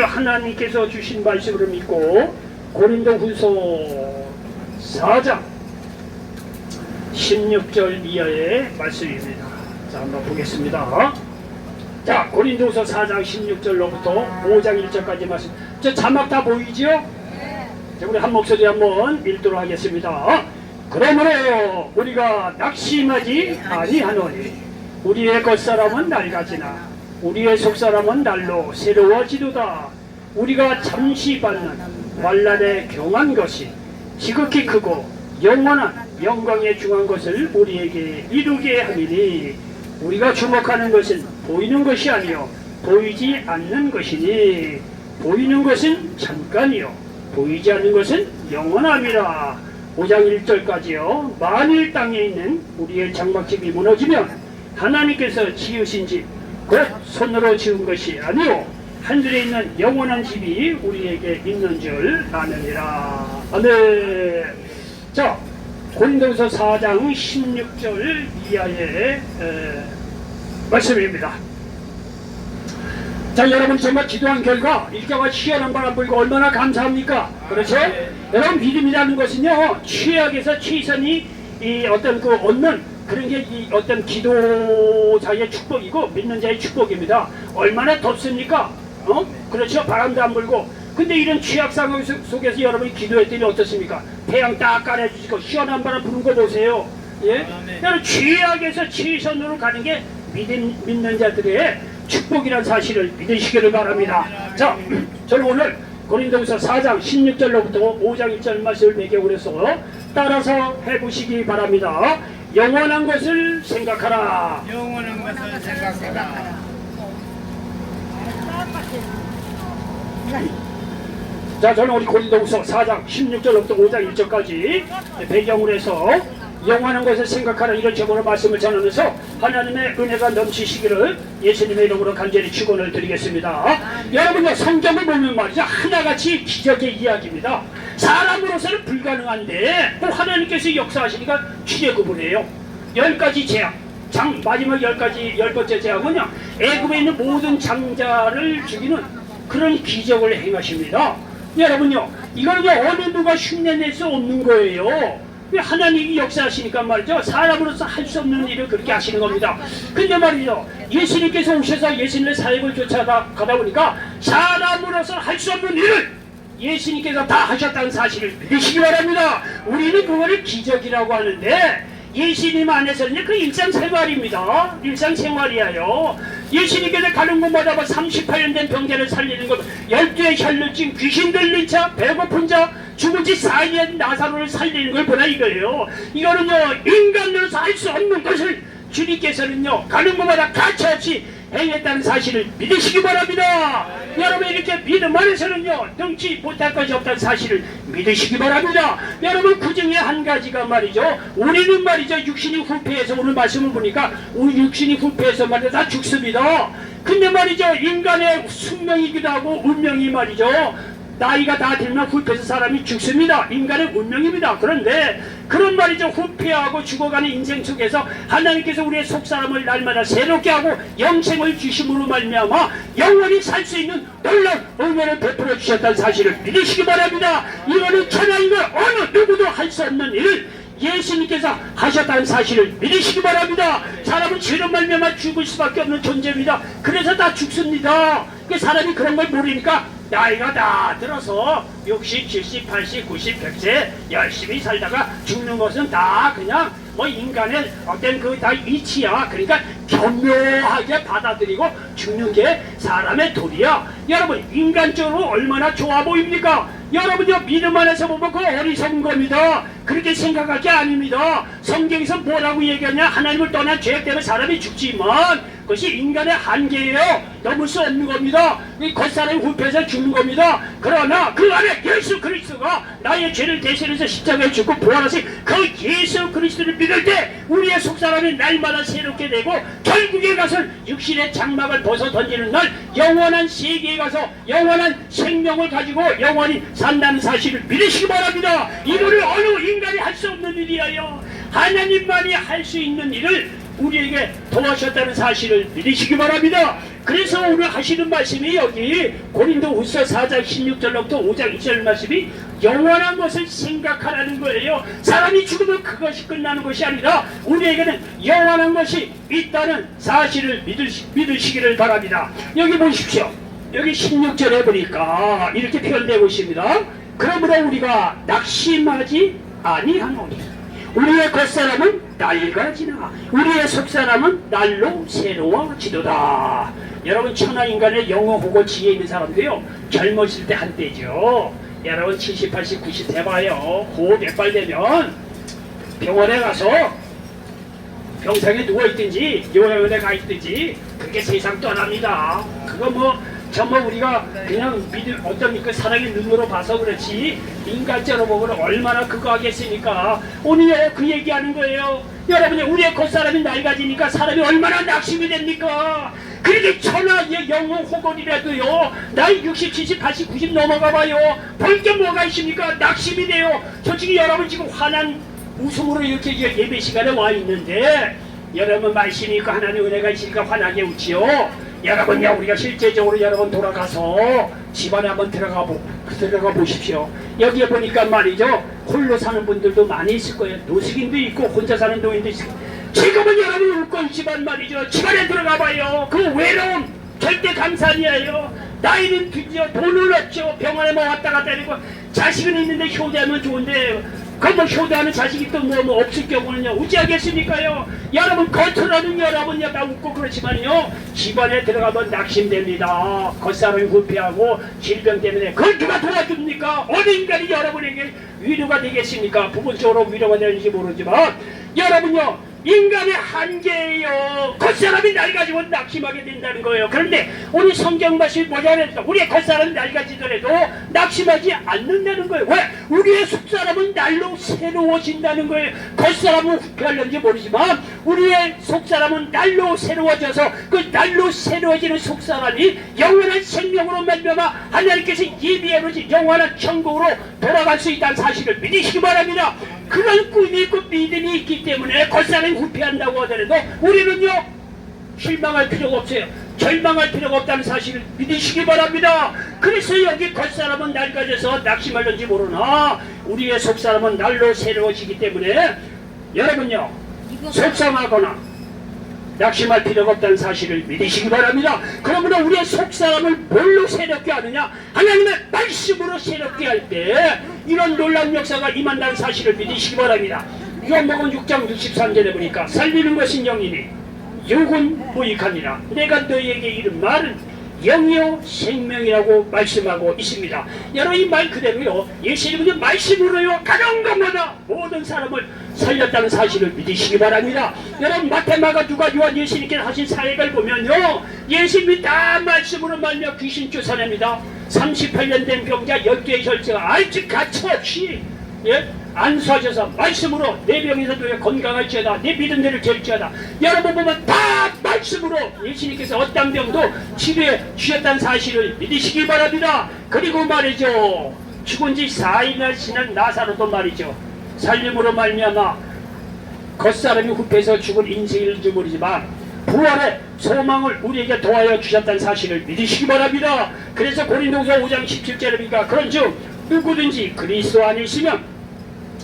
오늘 하나님께서 주신 말씀으로 믿고 고린도후서 4장 16절 이하의 말씀입니다. 자, 한번 보겠습니다. 자, 고린도후서 4장 16절로부터 5장 1절까지 말씀. 저 자막 다 보이죠? 자, 우리 한 목소리 한번 읽도록 하겠습니다. 그러므로 우리가 낙심하지 아니하노니 우리의 겉사람은 낡아지나 우리의 속사람은 날로 새로워지도다. 우리가 잠시 받는 환난에 경한 것이 지극히 크고 영원한 영광에 중한 것을 우리에게 이루게 하리니 우리가 주목하는 것은 보이는 것이 아니요 보이지 않는 것이니 보이는 것은 잠깐이요 보이지 않는 것은 영원함이라. 5장 1절까지요. 만일 땅에 있는 우리의 장막집이 무너지면 하나님께서 지으신 집 곧 손으로 지은 것이 아니요 하늘에 있는 영원한 집이 우리에게 있는 줄 아느니라. 아멘. 자, 고린도후서 4장 16절 이하의 말씀입니다. 자, 여러분 정말 기도한 결과 일정한 시원한 바람 불고 얼마나 감사합니까? 그렇죠? 여러분 믿음이라는 것은요 최악에서 최선이 이 어떤 그 얻는 그런 게 이 어떤 기도자의 축복이고 믿는 자의 축복입니다. 얼마나 덥습니까? 그렇죠? 바람도 안 불고. 근데 이런 취약 상황 속에서 여러분이 기도했더니 어떻습니까? 태양 딱 가려주시고 시원한 바람 부는 거 보세요. 예? 여러분 최악에서 최선으로 가는 게 믿는 자들의 축복이라는 사실을 믿으시기를 바랍니다. 자, 저는 오늘 고린도후서 4장 16절로부터 5장 1절 말씀을 배경으로 해서 따라서 해보시기 바랍니다. 영원한 것을 생각하라. 영원한 것을 생각하라. 자, 저는 우리 고린도후서 4장 16절부터 5장 1절까지 배경으로 해서 영원한 것을 생각하라 이런 제목으로 말씀을 전하면서 하나님의 은혜가 넘치시기를 예수님의 이름으로 간절히 축원을 드리겠습니다. 여러분들 성경을 보면 말이죠 하나같이 기적의 이야기입니다. 사람으로서는 불가능한데 또 하나님께서 역사하시니까 취재구분해요. 10가지 제약, 마지막 10번째 제약은요 애굽에 있는 모든 장자를 죽이는 그런 기적을 행하십니다. 여러분요 이거는요 어느 누가 흉내낼 수 없는 거예요. 하나님이 역사하시니까 말이죠 사람으로서 할 수 없는 일을 그렇게 하시는 겁니다. 근데 말이죠 예수님께서 오셔서 예수님의 사역을 쫓아가다 보니까 사람으로서 할 수 없는 일을 예수님께서 다 하셨다는 사실을 믿으시기 바랍니다. 우리는 그거를 기적이라고 하는데 예수님 안에서는 그 일상생활입니다. 일상생활이에요. 예수님께서 가는 곳마다 38년 된 병자를 살리는 것, 12의 혈루증, 귀신 들린 자, 배고픈 자, 죽은 지 4년 나사로를 살리는 걸 보라 이거예요. 이거는요 인간으로서 할 수 없는 것을 주님께서는요 가는 곳마다 가차없이 행했다는 사실을 믿으시기 바랍니다. 여러분 이렇게 믿음 안에서는요 능치 못할 것이 없다는 사실을 믿으시기 바랍니다. 여러분 그 중에 한 가지가 말이죠 우리는 말이죠 육신이 후패해서 오늘 말씀을 보니까 우리 육신이 후패해서 말이죠 다 죽습니다. 근데 말이죠 인간의 숙명이기도 하고 운명이 말이죠 나이가 다 들면 후패해서 사람이 죽습니다. 인간의 운명입니다. 그런데 그런 말이죠 후패하고 죽어가는 인생 속에서 하나님께서 우리의 속사람을 날마다 새롭게 하고 영생을 주심으로 말미암아 영원히 살 수 있는 놀라운 은혜를 베풀어 주셨다는 사실을 믿으시기 바랍니다. 이거는 천하인 걸 어느 누구도 할 수 없는 일을 예수님께서 하셨다는 사실을 믿으시기 바랍니다. 사람은 죄로 말미암아 죽을 수밖에 없는 존재입니다. 그래서 다 죽습니다. 사람이 그런 걸 모르니까 나이가 다 들어서 60, 70, 80, 90, 100세 열심히 살다가 죽는 것은 다 그냥 뭐 인간의 어떤 그 다 이치야. 그러니까 교묘하게 받아들이고 죽는 게 사람의 도리야. 여러분 인간적으로 얼마나 좋아 보입니까? 여러분요 믿음 안에서 보면 그 어리석은 겁니다. 그렇게 생각할 게 아닙니다. 성경에서 뭐라고 얘기하냐 하나님을 떠난 죄악 때문에 사람이 죽지만 그것이 인간의 한계예요. 넘을 수 없는 겁니다. 이 겉사람이 후패해서 죽는 겁니다. 그러나 그 안에 예수 그리스도가 나의 죄를 대신해서 십자가에 죽고 부활하신 그 예수 그리스도를 믿을 때 우리의 속사람이 날마다 새롭게 되고 결국에 가서 육신의 장막을 벗어 던지는 날 영원한 세계에 가서 영원한 생명을 가지고 영원히 산다는 사실을 믿으시기 바랍니다. 이거를 어느 인간이 할 수 없는 일이에요. 하나님만이 할 수 있는 일을 우리에게 도와주셨다는 사실을 믿으시기 바랍니다. 그래서 오늘 하시는 말씀이 여기 고린도후서 4장 16절부터 5장 2절 말씀이 영원한 것을 생각하라는 거예요. 사람이 죽으면 그것이 끝나는 것이 아니라 우리에게는 영원한 것이 있다는 사실을 믿으시기를 바랍니다. 여기 보십시오. 여기 16절에 보니까 이렇게 표현되고 있습니다. 그러므로 우리가 낙심하지 아니하노니 우리의 겉사람은 날과 지나 우리의 속사람은 날로 새로워지도다. 여러분 천하인간의 영어 혹은 지혜 있는 사람도요 젊었을 때 한때죠. 여러분 70, 80, 90 돼봐요. 고 몇 발 되면 병원에 가서 병상에 누워있든지 요양원에 가있든지 그게 세상 떠납니다. 그거 뭐 정말 우리가 그냥 어떤 그 사랑의 눈으로 봐서 그렇지 인간적으로 보면 얼마나 그거 하겠습니까? 오늘 그 얘기하는 거예요. 여러분이 우리의 겉사람이 낡아지니까 사람이 얼마나 낙심이 됩니까? 그렇게 천하의 영웅 호건이라도요 나이 60, 70, 80, 90 넘어가 봐요. 볼 게 뭐가 있습니까? 낙심이 돼요. 솔직히 여러분 지금 화난 웃음으로 이렇게 예배 시간에 와 있는데 여러분 말씀이 있고 하나님 은혜가 있으니까 환하게 웃지요. 여러분요 우리가 실제적으로 여러분 돌아가서 집안에 한번 들어가 보십시오. 여기에 보니까 말이죠 홀로 사는 분들도 많이 있을 거예요. 노숙인도 있고 혼자 사는 노인도 있을 거예요. 지금은 여러분 웃고 있지만 말이죠 집안에 들어가 봐요. 그 외로움 절대 감산이에요. 나이는 드디어 돈은 없죠. 병원에 뭐 왔다 갔다 하고 자식은 있는데 효도하면 좋은데 그뭐 효도하는 자식이 또 뭐 없을 경우는요 어찌하겠습니까요? 여러분 겉으로는 여러분요 다 웃고 그렇지만요 집안에 들어가면 낙심됩니다. 겉사람이 부패하고 질병 때문에 그걸 누가 도와줍니까? 어느 인간이 여러분에게 위로가 되겠습니까? 부분적으로 위로가 되는지 모르지만 여러분요 인간의 한계예요. 겉사람이 낡아지고 낙심하게 된다는 거예요. 그런데 오늘 성경 말씀이 뭐냐면 우리의 겉사람이 낡아지더라도 낙심하지 않는다는 거예요. 왜? 우리의 속사람은 날로 새로워진다는 거예요. 겉사람은 후패하려는지 모르지만 우리의 속사람은 날로 새로워져서 그 날로 새로워지는 속사람이 영원한 생명으로 말미암아 하나님께서 예비해놓으신 영원한 천국으로 돌아갈 수 있다는 사실을 믿으시기 바랍니다. 그런 꿈이 있고 믿음이 있기 때문에 겉사람이 후패한다고 하더라도 우리는요 실망할 필요가 없어요. 절망할 필요가 없다는 사실을 믿으시기 바랍니다. 그래서 여기 겉사람은 낡아져서 낙심할는지 모르나 우리의 속사람은 날로 새로워지기 때문에 여러분요 속상하거나 낙심할 필요가 없다는 사실을 믿으시기 바랍니다. 그러므로 우리의 속사람을 뭘로 새롭게 하느냐? 하나님의 말씀으로 새롭게 할 때 이런 놀라운 역사가 임한다는 사실을 믿으시기 바랍니다. 요한복음 6장 63절에 보니까 살리는 것은 영이니 육은 무익하니라. 내가 너희에게 이른 말은 영이요 생명이라고 말씀하고 있습니다. 여러분 이 말 그대로요 예수님은 말씀으로요 가는 것마다 모든 사람을 살렸다는 사실을 믿으시기 바랍니다. 여러분 마태, 마가, 누가, 요한 예수님께서 하신 사역을 보면요 예수님이 다 말씀으로 말며 귀신 쫓아냅니다. 38년 된 병자 10개의 혈자가 아직 가차없이 안수하셔서 말씀으로 내 병에서도 건강할지어다 내 믿음대로 될지어다. 여러분 보면 다 말씀으로 예수님께서 어떤 병도 치료해 주셨다는 사실을 믿으시기 바랍니다. 그리고 말이죠 죽은 지 4일이나 지난 나사로도 말이죠 살림으로 말미암아 겉사람이 후패해서 죽은 인생일지 모르지만 부활의 소망을 우리에게 도와여 주셨다는 사실을 믿으시기 바랍니다. 그래서 고린도후서 5장 17절에 보니까 그런즉 누구든지 그리스도 안에 있으면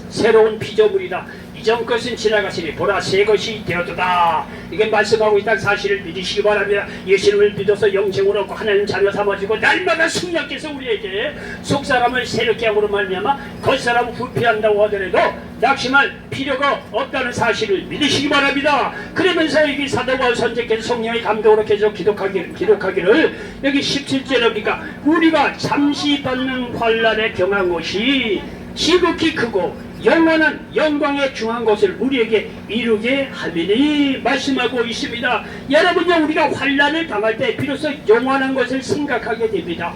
새로운 피조물이다. 이전 것은 지나갔으니 보라 새 것이 되었도다. 이게 말씀하고 있다는 사실을 믿으시기 바랍니다. 예수님을 믿어서 영생을 얻고 하나님 자녀 삼아주고 날마다 성령께서 우리에게 속사람을 새롭게 함으로 말미암아 겉사람을 부패한다고 하더라도 낙심할 필요가 없다는 사실을 믿으시기 바랍니다. 그러면서 여기 사도 바울 선생께서 성령의 감동으로 계속 기록하기를 여기 17절에 보니까 우리가 잠시 받는 환난에 경한 것이 지극히 크고 영원한 영광에 중한 것을 우리에게 이루게 하리니 말씀하고 있습니다. 여러분요 우리가 환난을 당할 때 비로소 영원한 것을 생각하게 됩니다.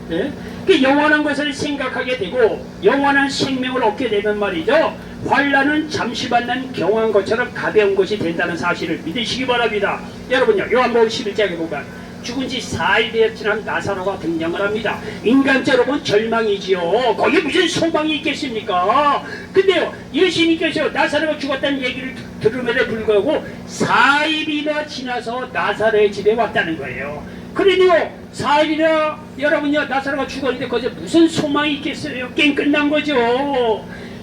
그 영원한 것을 생각하게 되고 영원한 생명을 얻게 되면 말이죠 환난은 잠시 받는 경한 것처럼 가벼운 것이 된다는 사실을 믿으시기 바랍니다. 여러분요 요한복음 11장에 보면 죽은 지 4일 되어 지난 나사로가 등장을 합니다. 인간적으로 보면 절망이지요. 거기에 무슨 소망이 있겠습니까? 근데요 예수님께서 나사로가 죽었다는 얘기를 들음에도 불구하고 4일이나 지나서 나사로의 집에 왔다는 거예요. 그러니요 4일이나 여러분요 나사로가 죽었는데 거기에 무슨 소망이 있겠어요? 게임 끝난 거죠.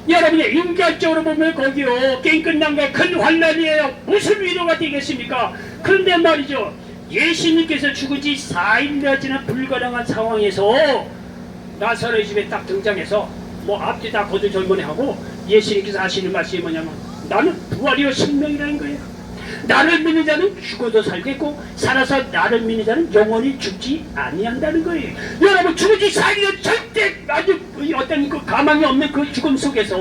여러분이 인간적으로 보면 거기요 게임 끝난 게 큰 환난이에요. 무슨 위로가 되겠습니까? 그런데 말이죠 예수님께서 죽은 지 4일이나 지난 불가능한 상황에서 나사로의 집에 딱 등장해서 뭐 앞뒤 다 거두절번해하고 예수님께서 하시는 말씀이 뭐냐면 나는 부활이요 생명이라는 거예요. 나를 믿는 자는 죽어도 살겠고 살아서 나를 믿는 자는 영원히 죽지 아니한다는 거예요. 여러분 죽은 지 4일이면 절대 아주 어떤 그 가망이 없는 그 죽음 속에서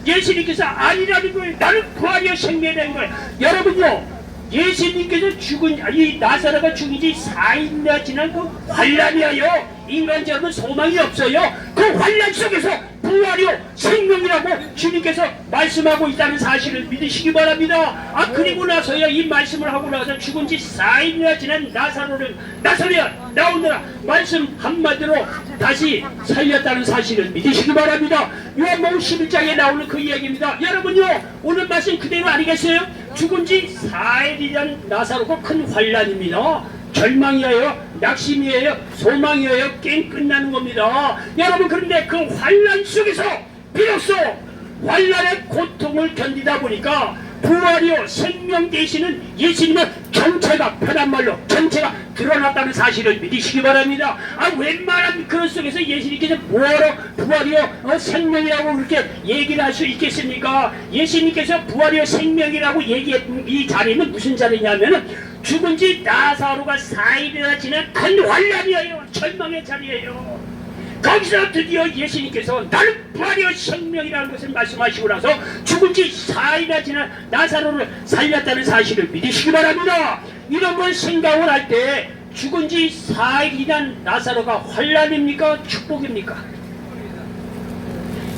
예수님께서 아니라는 거예요. 나는 부활이요 생명이라는 거예요. 여러분요 예수님께서 죽은 이 나사로가 죽은 지 4일이나 지난 그 환란이에요. 인간적으로 소망이 없어요. 그 환란 속에서 부활이요 생명이라고 주님께서 말씀하고 있다는 사실을 믿으시기 바랍니다. 아 그리고 나서야 이 말씀을 하고 나서 죽은 지 4일이나 지난 나사로야 나오느라 말씀 한마디로 다시 살렸다는 사실을 믿으시기 바랍니다. 요한복음 11장에 나오는 그 이야기입니다. 여러분요 오늘 말씀 그대로 아니겠어요? 죽은 지 4일이란 나사로가 큰 환란입니다. 절망이에요, 낙심이에요, 소망이에요, 게임 끝나는 겁니다. 여러분 그런데 그 환란 속에서 비로소 환란의 고통을 견디다 보니까 부활이요 생명 되시는 예수님의 정체가 편한 말로 정체가 드러났다는 사실을 믿으시기 바랍니다. 아 웬만한 그런 속에서 예수님께서 뭐하러 부활이요 생명이라고 그렇게 얘기를 할 수 있겠습니까? 예수님께서 부활이요 생명이라고 얘기했던 이 자리는 무슨 자리냐면은 죽은 지 나사로가 4일이나 지난 큰 환란이에요. 절망의 자리예요. 거기서 드디어 예수님께서 나는 부활이요 생명이라는 것을 말씀하시고 나서 죽은 지 4일이나 지난 나사로를 살렸다는 사실을 믿으시기 바랍니다. 이런 걸 생각을 할 때 죽은 지 4일이나 나사로가 환란입니까? 축복입니까?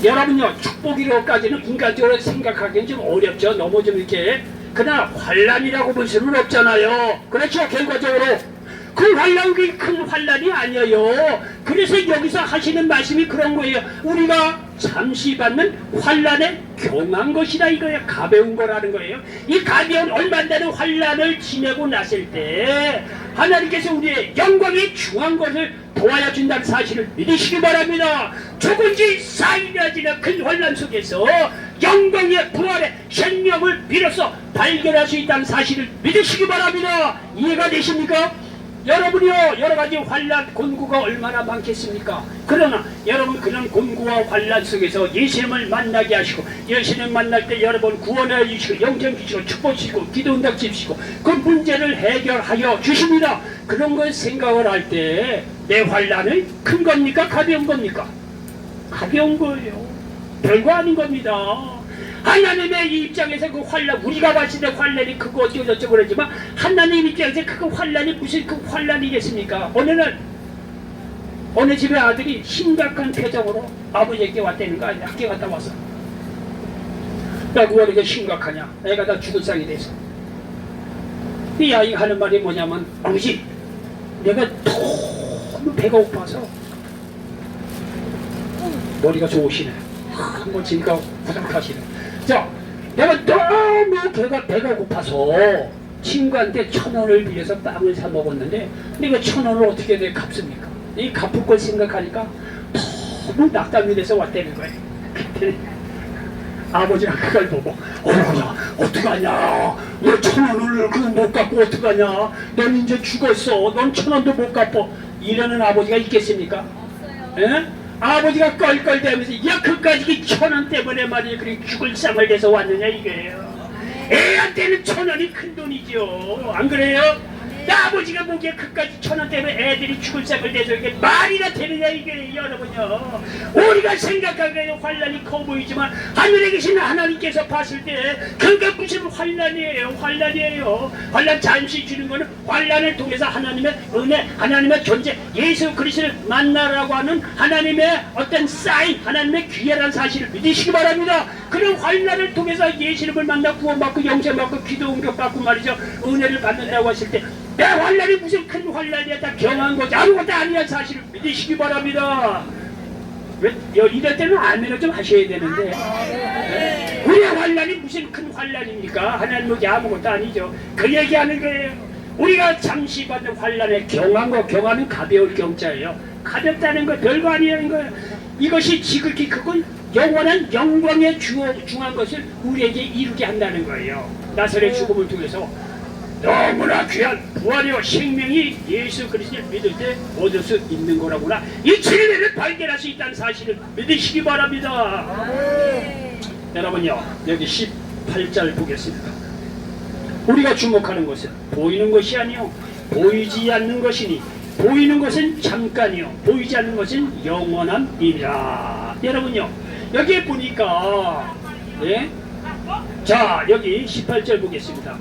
여러분요 축복이라고까지는 인간적으로 생각하기는 좀 어렵죠. 너무 좀 이렇게 그러나 환란이라고 볼 수는 없잖아요. 그렇죠. 결과적으로 그 환란이 큰 환란이 아니에요. 그래서 여기서 하시는 말씀이 그런 거예요. 우리가 잠시 받는 환란에 경한 것이다 이거예요. 가벼운 거라는 거예요. 이 가벼운 얼마 안 되는 환란을 지내고 났을 때 하나님께서 우리의 영광이 중한 것을 도와야 준다는 사실을 믿으시기 바랍니다. 죽은 지 4일이나 지난 큰 환란 속에서 영광의 부활의 생명을 비로소 발견할 수 있다는 사실을 믿으시기 바랍니다. 이해가 되십니까? 여러분이요 여러가지 환란 곤고가 얼마나 많겠습니까? 그러나 여러분 그런 곤고와 환란 속에서 예수님을 만나게 하시고 예수님 만날 때 여러분 구원해 주시고 영생 주시고 축복 주시고 기도 응답 주시고 그 문제를 해결하여 주십니다. 그런 걸 생각을 할 때 내 환란은 큰 겁니까? 가벼운 겁니까? 가벼운 거예요. 별거 아닌 겁니다. 하나님의 입장에서 그 환란, 우리가 봤을 때 환란이 크고 어쩌고 저쩌고 그러지만 하나님 입장에서 그 환란이 무슨 그 환란이겠습니까? 어느 날 어느 집의 아들이 심각한 표정으로 아버지에게 왔다는 거 아니야. 학교 갔다 와서 야 그거 이렇게 심각하냐? 애가 다 죽을 상이 돼서 이 아이가 하는 말이 뭐냐면 아버지 내가 너무 배가 고파서 머리가 좋으시네. 한번 지니까 부탁하시네. 자, 내가 너무 배가 고파서 친구한테 1,000원을 빌려서 빵을 사 먹었는데 내가 1,000원을 어떻게 내 갚습니까? 이 갚을 걸 생각하니까 너무 낙담이 돼서 왔다는 거예요. 그때 아버지가 그걸 보고 어머야 어떡하냐 너 1,000원을 못 갚고 어떡하냐 넌 이제 죽었어 넌 1,000원도 못 갚어 이러는 아버지가 있겠습니까? 예? 아버지가 껄껄대면서 야 그까지 1,000원 때문에 말이야 그렇게 죽을 상을 내서 왔느냐 이거예요. 애한테는 1,000원이 큰 돈이죠. 안 그래요? 아버지가 보기에 그까지 1,000원 때문에 애들이 죽을 상을 내서 이게 말이나 되느냐 이게 여러분요. 우리가 생각하기에는 환란이 커 보이지만 하늘에 계신 하나님께서 봤을 때 그게 무슨 환란이에요. 환란이에요. 환란 잠시 주는 거는 환란을 통해서 하나님의 은혜 하나님의 존재 예수 그리스도를 만나라고 하는 하나님의 어떤 사인 하나님의 기회라는 사실을 믿으시기 바랍니다. 그런 환란을 통해서 예수님을 만나 구원받고 영생받고 기도 응답받고 말이죠 은혜를 받는다고 했을 때 내 환란이 무슨 큰 환란이야 다 경한 거지 아무것도 아니야 사실을 믿으시기 바랍니다. 왜 이럴 때는 아멘을 좀 하셔야 되는데 우리의 환란이 무슨 큰 환란입니까? 하나님에게 아무것도 아니죠. 그 얘기하는 거예요. 우리가 잠시 받는 환란에 경한 거, 경하는 가벼울 경자예요. 가볍다는 거 별거 아니라는 거예요. 이것이 지극히 크고 영원한 영광에 중한 것을 우리에게 이루게 한다는 거예요. 나사렛 죽음을 통해서 너무나 귀한 부활의 생명이 예수 그리스도를 믿을 때 얻을 수 있는 거라구나. 이 진리를 발견할 수 있다는 사실을 믿으시기 바랍니다. 여러분요, 여기 18절 보겠습니다. 우리가 주목하는 것은 보이는 것이 아니요 보이지 않는 것이니 보이는 것은 잠깐이요 보이지 않는 것은 영원함이라. 여러분요, 여기에 보니까 자, 여기 18절 보겠습니다.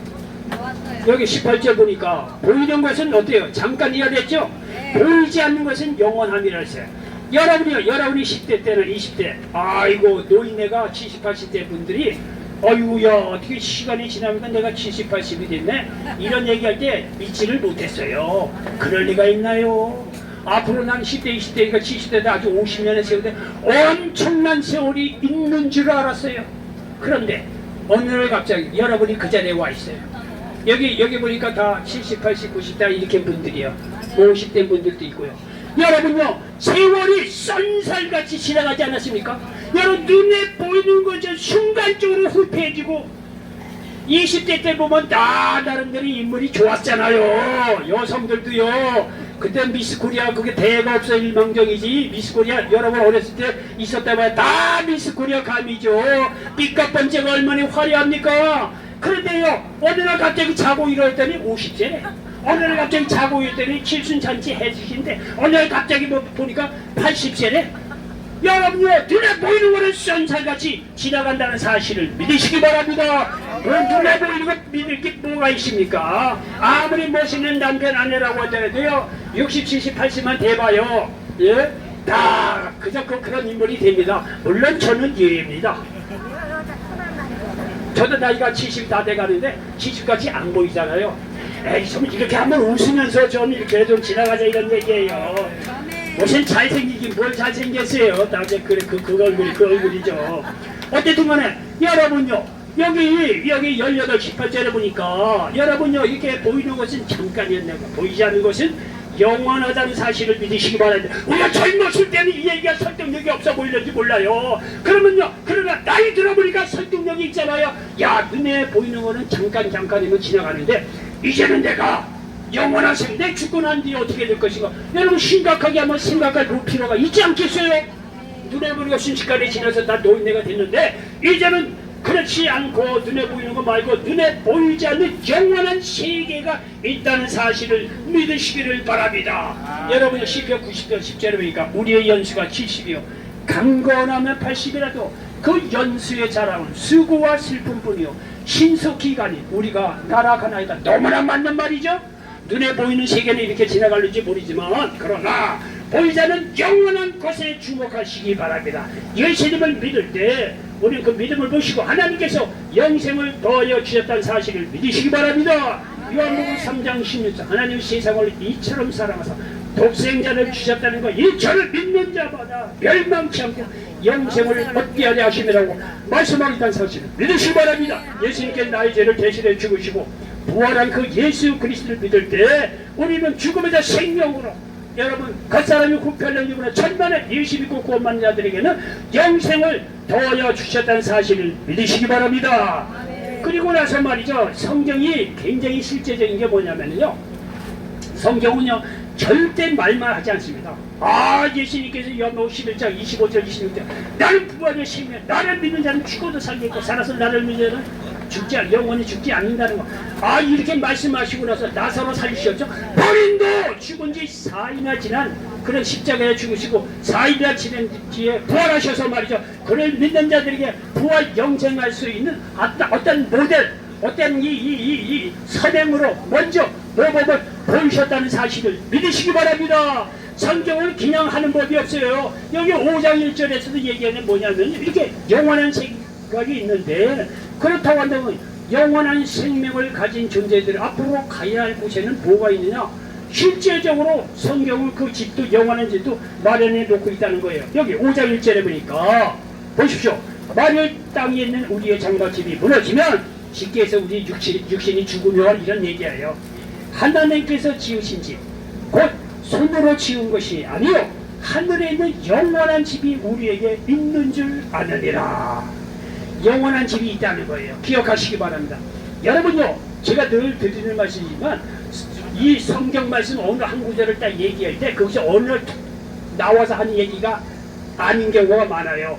여기 18절 보니까 보이는 것은 어때요? 잠깐이라 됐죠? 보이지 않는 것은 영원함이라 했어요. 여러분이 10대 때나 20대, 아이고 노인네가 70, 80대 분들이 어이구야 어떻게 시간이 지나니까 내가 70, 80이 됐네? 이런 얘기할 때 믿지를 못했어요. 그럴 리가 있나요? 앞으로 난 10대, 20대니까 70대다 아주 50년의 세월에 엄청난 세월이 있는 줄 알았어요. 그런데 어느 날 갑자기 여러분이 그 자리에 와 있어요. 여기 보니까 다 70, 80, 90대 이렇게 분들이요. 50대 분들도 있고요. 여러분요, 세월이 쏜살같이 지나가지 않았습니까? 여러분 눈에 보이는 거죠. 순간적으로 후패해지고 20대 때 보면 다 나름대로 인물이 좋았잖아요. 여성들도요. 그때 미스코리아 그게 대가 없어 일망정이지. 미스코리아 여러분 어렸을 때 있었다면 다 미스코리아 감이죠. 삐까 번째가 얼마나 화려합니까? 그런데요, 어느 날 갑자기 자고 일어났더니 50세래. 어느 날 갑자기 자고 일어났더니 칠순잔치 해주신데 어느 날 갑자기 보니까 80세래. 여러분요, 눈에 보이는 거는 쏜살같이 지나간다는 사실을 믿으시기 바랍니다. 눈에 보이는 거 믿을 게 뭐가 있습니까? 아무리 멋있는 남편 아내라고 하더라도요 60, 70, 80만 돼봐요. 예? 다 그저 그런 인물이 됩니다. 물론 저는 예입니다. 저도 나이가 70 다 돼가는데 70까지 안 보이잖아요. 에이, 좀 이렇게 한번 웃으면서 좀 이렇게 좀 지나가자 이런 얘기예요. 무슨 잘생기긴 뭘 잘생겼어요. 다 이제 그 얼굴이죠. 어쨌든 간에 여러분요, 여기 18, 18절에 보니까 여러분요, 이렇게 보이는 것은 잠깐이었네요. 보이지 않는 것은 영원하다는 사실을 믿으시기 바랍니다. 우리가 젊었을 때는 이 얘기가 설득력이 없어 보이는지 몰라요. 그러면요, 그러나 나이 들어보니까 설득력이 있잖아요. 야, 눈에 보이는 거는 잠깐이면 지나가는데 이제는 내가 영원한 생명, 내 죽고 난 뒤에 어떻게 될 것인가. 여러분 심각하게 한번 생각할 필요가 있지 않겠어요? 눈에 보이는 거 순식간에 지나서 다 노인네가 됐는데 이제는 그렇지 않고 눈에 보이는 거 말고 눈에 보이지 않는 영원한 세계가 있다는 사실을 믿으시기를 바랍니다. 여러분이 시편 90편 10절에 보니까 우리의 연수가 70이요 강건하면 80이라도 그 연수의 자랑은 수고와 슬픔뿐이요 신속히 가니 우리가 날아가나이다. 너무나 맞는 말이죠. 눈에 보이는 세계는 이렇게 지나갈는지 모르지만 그러나 보이지 않는 영원한 것에 주목하시기 바랍니다. 예수님을 믿을 때 우리는 그 믿음을 보시고 하나님께서 영생을 더하여 주셨다는 사실을 믿으시기 바랍니다. 요한복음 3장 16절 하나님 세상을 이처럼 사랑하사 독생자를 주셨다는 것, 이 저를 믿는 자마다 멸망치 않고 영생을 얻게 하려 하심이라고 말씀하고 있다는 사실을 믿으시기 바랍니다. 예수님께 나의 죄를 대신해 죽으시고 부활한 그 예수 그리스도를 믿을 때 우리는 죽음에서 생명으로 여러분 겉사람이 후편을 입으나 천만의 예수 믿고 구원받는 자들에게는 영생을 더하여 주셨다는 사실을 믿으시기 바랍니다. 그리고 나서 말이죠, 성경이 굉장히 실제적인 게 뭐냐면요, 성경은요 절대 말만 하지 않습니다. 예수님께서 요한복음 11장 25절 26절 나는 부활의 생명, 나를 믿는 자는 죽어도 살겠고 살아서 나를 믿는 자는 영원히 죽지 않는다는 거. 이렇게 말씀하시고 나서 나사로 살리셨죠. 본인도 죽은 지 4일이나 지난 그런 십자가에 죽으시고 4일이나 지난 뒤에 부활하셔서 말이죠, 그를 믿는 자들에게 부활 영생할 수 있는 어떤 모델, 어떤 이 선행으로 먼저 모범을 보이셨다는 사실을 믿으시기 바랍니다. 성경을 그냥 하는 법이 없어요. 여기 5장 1절에서도 얘기하는 뭐냐면 이렇게 영원한 생각이 있는데, 그렇다고 한다면 영원한 생명을 가진 존재들 앞으로 가야 할 곳에는 뭐가 있느냐? 실제적으로 성경은 그 집도 영원한 집도 마련해 놓고 있다는 거예요. 여기 5장 1절에 보니까 보십시오. 만일 땅에 있는 우리의 장막집이 무너지면 쉽게 해서 우리 육신이 죽으면 이런 얘기예요. 하나님께서 지으신 집, 곧 손으로 지은 것이 아니요 하늘에 있는 영원한 집이 우리에게 있는 줄 아느니라. 영원한 집이 있다는 거예요. 기억하시기 바랍니다. 여러분요, 제가 늘 드리는 말씀이지만 이 성경 말씀 어느 한 구절을 딱 얘기할 때 거기서 어느 나와서 하는 얘기가 아닌 경우가 많아요.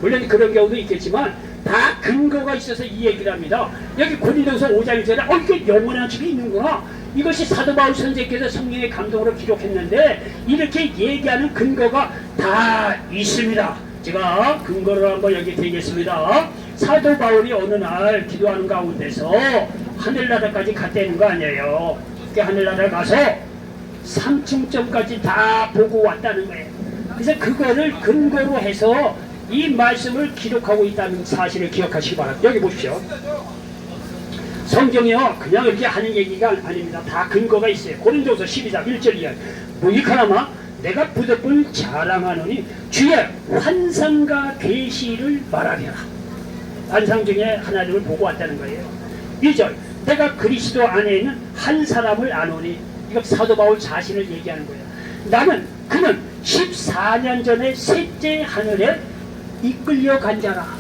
물론 그런 경우도 있겠지만 다 근거가 있어서 이 얘기를 합니다. 여기 고린도서 5장 1절에 이게 영원한 집이 있는구나. 이것이 사도 바울 선생께서 성령의 감동으로 기록했는데 이렇게 얘기하는 근거가 다 있습니다. 제가 근거를 한번 여기 드리겠습니다. 사도 바울이 어느 날 기도하는 가운데서 하늘나라까지 갔다는 거 아니에요. 그 하늘나라 가서 상층점까지 다 보고 왔다는 거예요. 그래서 그거를 근거로 해서 이 말씀을 기록하고 있다는 사실을 기억하시기 바랍니다. 여기 보십시오. 성경이요 그냥 이렇게 하는 얘기가 아닙니다. 다 근거가 있어요. 고린도서 12장 1절 이하 무익하나마 내가 부득불 자랑하노니 주의 환상과 계시를 말하리라. 환상 중에 하나님을 보고 왔다는 거예요. 2절 내가 그리스도 안에 있는 한 사람을 아노니 이거 사도 바울 자신을 얘기하는 거예요. 그는 14년 전에 셋째 하늘에 이끌려간 자라.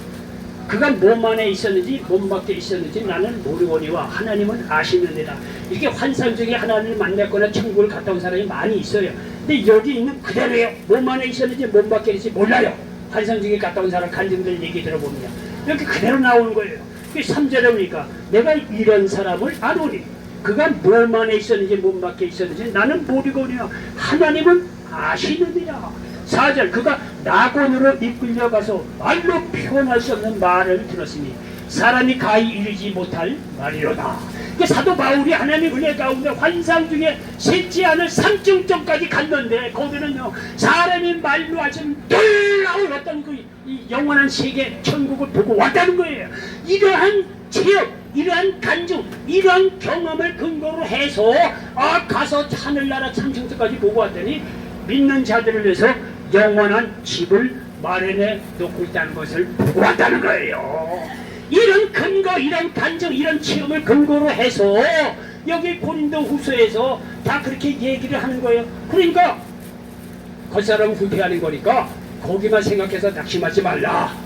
그가 몸 안에 있었는지 몸 밖에 있었는지 나는 모르거니와 하나님은 아시느니라. 이렇게 환상 중에 하나님을 만났거나 천국을 갔다 온 사람이 많이 있어요. 근데 여기 있는 그대로예요. 몸 안에 있었는지 몸 밖에 있는지 몰라요. 환상 중에 갔다 온 사람 간증들 얘기 들어보면 이렇게 그대로 나오는 거예요. 3절에 보니까 내가 이런 사람을 아노니 그가 몸 안에 있었는지 몸 밖에 있었는지 나는 모르거니와 하나님은 아시느니라. 4절 그가 낙원으로 이끌려가서 말로 표현할 수 없는 말을 들었으니 사람이 가히 이르지 못할 말이로다. 사도 바울이 하나님의 은혜 가운데 환상 중에 셋째 하늘 삼층점까지 갔는데 거기는요 사람이 말로 하시면 놀라운 어떤 이 영원한 세계 천국을 보고 왔다는 거예요. 이러한 체험, 이러한 간증, 이러한 경험을 근거로 해서 가서 하늘나라 삼층점까지 보고 왔더니 믿는 자들을 위해서 영원한 집을 마련해 놓고 있다는 것을 보고 왔다는 거예요. 이런 근거, 이런 간증, 이런 체험을 근거로 해서 여기 고린도 후서에서 다 그렇게 얘기를 하는 거예요. 그러니까 겉사람은 후퇴하는 거니까 거기만 생각해서 낙심하지 말라.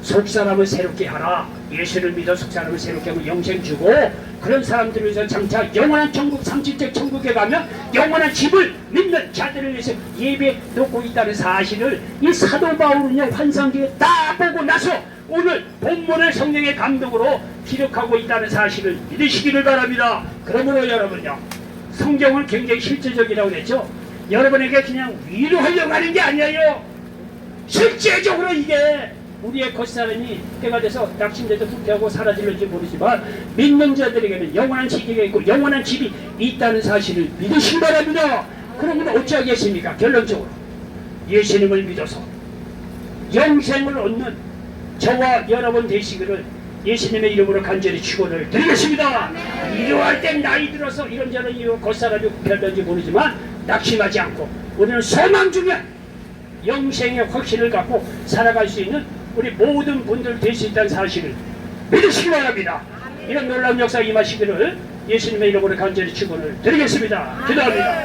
속사람을 새롭게 하라. 예수를 믿어 속사람을 새롭게 하면 영생 주고 그런 사람들을 위해서 장차 영원한 천국, 삼층적 천국에 가면 영원한 집을 믿는 자들을 위해서 예배 놓고 있다는 사실을 이 사도 바울은요 환상 중에 다 보고 나서 오늘 본문을 성령의 감동으로 기록하고 있다는 사실을 믿으시기를 바랍니다. 그러므로 여러분요 성경은 굉장히 실제적이라고 했죠. 여러분에게 그냥 위로하려고 하는 게 아니에요. 실제적으로 이게 우리의 겉사람이 때가 돼서 낙심돼도 후퇴하고 사라질는지 모르지만 믿는 자들에게는 영원한 세계가 있고 영원한 집이 있다는 사실을 믿으시기 바랍니다. 그러면 어찌하겠습니까? 결론적으로 예수님을 믿어서 영생을 얻는 저와 여러분 되시기를 예수님의 이름으로 간절히 축원을 드리겠습니다. 이러할 땐 나이 들어서 이런저런 이유 겉사람이 후퇴할는지 모르지만 낙심하지 않고 우리는 소망 중에 영생의 확신을 갖고 살아갈 수 있는 우리 모든 분들 될 수 있다는 사실을 믿으시기 바랍니다. 이런 놀라운 역사 임하시기를 예수님의 이름으로 간절히 축원을 드리겠습니다. 기도합니다.